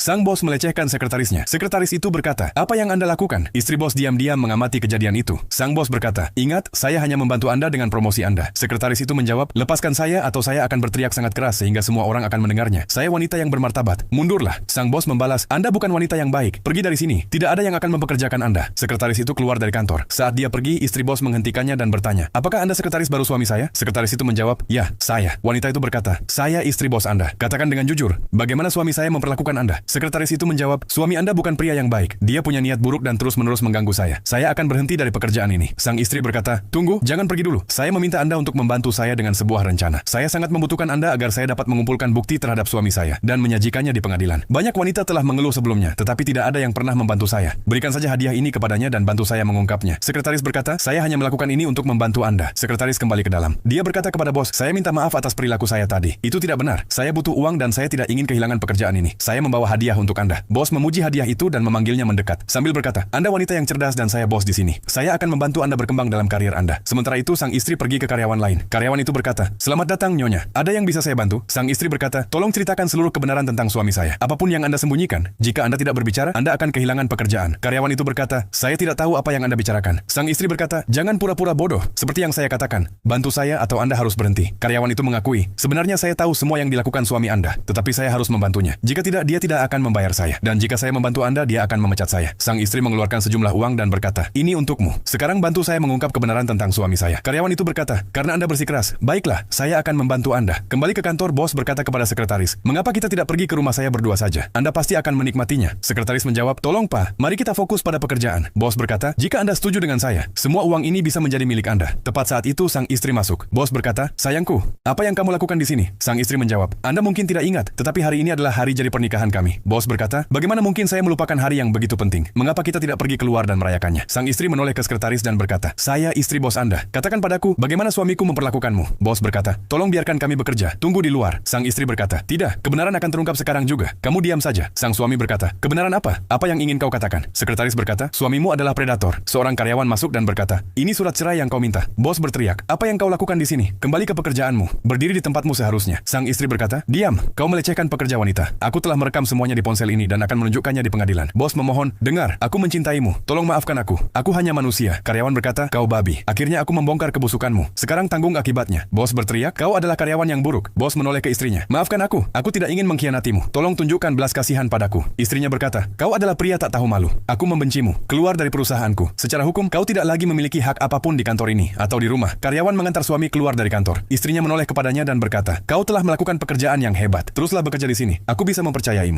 Sang bos melecehkan sekretarisnya. Sekretaris itu berkata, "Apa yang Anda lakukan?" Istri bos diam-diam mengamati kejadian itu. Sang bos berkata, "Ingat, saya hanya membantu Anda dengan promosi Anda." Sekretaris itu menjawab, "Lepaskan saya atau saya akan berteriak sangat keras sehingga semua orang akan mendengarnya. Saya wanita yang bermartabat. Mundurlah." Sang bos membalas, "Anda bukan wanita yang baik. Pergi dari sini. Tidak ada yang akan mempekerjakan Anda." Sekretaris itu keluar dari kantor. Saat dia pergi, istri bos menghentikannya dan bertanya, "Apakah Anda sekretaris baru suami saya?" Sekretaris itu menjawab, "Ya, saya." Wanita itu berkata, "Saya istri bos Anda. Katakan dengan jujur, bagaimana suami saya memperlakukan Anda?" Sekretaris itu menjawab, "Suami Anda bukan pria yang baik. Dia punya niat buruk dan terus-menerus mengganggu saya. Saya akan berhenti dari pekerjaan ini." Sang istri berkata, "Tunggu, jangan pergi dulu. Saya meminta Anda untuk membantu saya dengan sebuah rencana. Saya sangat membutuhkan Anda agar saya dapat mengumpulkan bukti terhadap suami saya dan menyajikannya di pengadilan. Banyak wanita telah mengeluh sebelumnya, tetapi tidak ada yang pernah membantu saya. Berikan saja hadiah ini kepadanya dan bantu saya mengungkapnya." Sekretaris berkata, "Saya hanya melakukan ini untuk membantu Anda." Sekretaris kembali ke dalam. Dia berkata kepada bos, "Saya minta maaf atas perilaku saya tadi. Itu tidak benar. Saya butuh uang dan saya tidak ingin kehilangan pekerjaan ini. Saya membawa hadiah untuk Anda." Bos memuji hadiah itu dan memanggilnya mendekat, sambil berkata, "Anda wanita yang cerdas dan saya bos di sini. Saya akan membantu Anda berkembang dalam karier Anda." Sementara itu, sang istri pergi ke karyawan lain. Karyawan itu berkata, "Selamat datang, Nyonya. Ada yang bisa saya bantu?" Sang istri berkata, "Tolong ceritakan seluruh kebenaran tentang suami saya. Apapun yang Anda sembunyikan. Jika Anda tidak berbicara, Anda akan kehilangan pekerjaan." Karyawan itu berkata, "Saya tidak tahu apa yang Anda bicarakan." Sang istri berkata, "Jangan pura-pura bodoh. Seperti yang saya katakan, bantu saya atau Anda harus berhenti." Karyawan itu mengakui, "Sebenarnya saya tahu semua yang dilakukan suami Anda, tetapi saya harus membantunya. Jika tidak, dia tidak akan membayar saya. Dan jika saya membantu Anda, dia akan memecat saya." Sang istri mengeluarkan sejumlah uang dan berkata, "Ini untukmu. Sekarang bantu saya mengungkap kebenaran tentang suami saya." Karyawan itu berkata, "Karena Anda bersikeras, baiklah, saya akan membantu Anda." Kembali ke kantor, bos berkata kepada sekretaris, "Mengapa kita tidak pergi ke rumah saya berdua saja? Anda pasti akan menikmatinya." Sekretaris menjawab, "Tolong Pak, mari kita fokus pada pekerjaan." Bos berkata, "Jika Anda setuju dengan saya, semua uang ini bisa menjadi milik Anda." Tepat saat itu, sang istri masuk. Bos berkata, "Sayangku, apa yang kamu lakukan di sini?" Sang istri menjawab, "Anda mungkin tidak ingat, tetapi hari ini adalah hari jadi pernikahan kami." Bos berkata, "Bagaimana mungkin saya melupakan hari yang begitu penting? Mengapa kita tidak pergi keluar dan merayakannya?" Sang istri menoleh ke sekretaris dan berkata, "Saya istri bos Anda. Katakan padaku, bagaimana suamiku memperlakukanmu?" Bos berkata, "Tolong biarkan kami bekerja. Tunggu di luar." Sang istri berkata, "Tidak, kebenaran akan terungkap sekarang juga. Kamu diam saja." Sang suami berkata, "Kebenaran apa? Apa yang ingin kau katakan?" Sekretaris berkata, "Suamimu adalah predator." Seorang karyawan masuk dan berkata, "Ini surat cerai yang kau minta." Bos berteriak, "Apa yang kau lakukan di sini? Kembali ke pekerjaanmu. Berdiri di tempatmu seharusnya." Sang istri berkata, "Diam, kau melecehkan pekerja wanita. Aku telah merekam semuanya di ponsel ini dan akan menunjukkannya di pengadilan." Bos memohon, "Dengar, aku mencintaimu. Tolong maafkan aku. Aku hanya manusia." Karyawan berkata, "Kau babi. Akhirnya aku membongkar kebusukanmu. Sekarang tanggung akibatnya." Bos berteriak, "Kau adalah karyawan yang buruk." Bos menoleh ke istrinya, "Maafkan aku. Aku tidak ingin mengkhianatimu. Tolong tunjukkan belas kasihan padaku." Istrinya berkata, "Kau adalah pria tak tahu malu. Aku membencimu. Keluar dari perusahaanku. Secara hukum, kau tidak lagi memiliki hak apapun di kantor ini atau di rumah." Karyawan mengantar suami keluar dari kantor. Istrinya menoleh kepadanya dan berkata, "Kau telah melakukan pekerjaan yang hebat. Teruslah bekerja di sini. Aku bisa mempercayaimu."